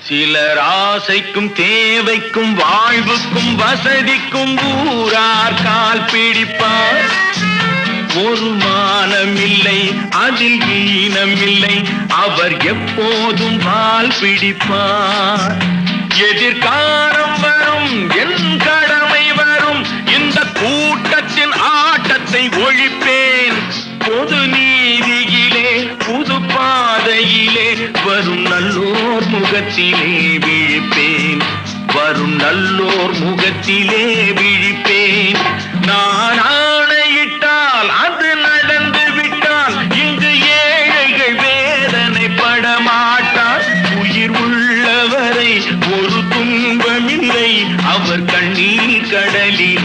சிலர் ஆசைக்கும் தேவைக்கும் வாழ்வுக்கும் வசதிக்கும் ஊரார் கால் பிடிப்பார். ஒரு மானமில்லை அதில் ஈனமில்லை, அவர் எப்போதும் வால் பிடிப்பார். எதிர்காலம் வரும் என் கடமை வரும், இந்த கூட்டத்தின் ஆட்டத்தை ஒழிப்பேன். பொது நீதியிலே புது பாதையிலே வரும் நல்லோர் முகத்திலே விழிப்பேன். வரும் நல்லோர் முகத்திலே விழிப்பேன். நான் ஆணையிட்டால் அது நடந்து விட்டால் இங்கு ஏழைகள் வேதனைப்பட மாட்டார். உயிர் உள்ளவரை ஒரு துன்பமில்லை, அவர் கண்ணீர் கடலில்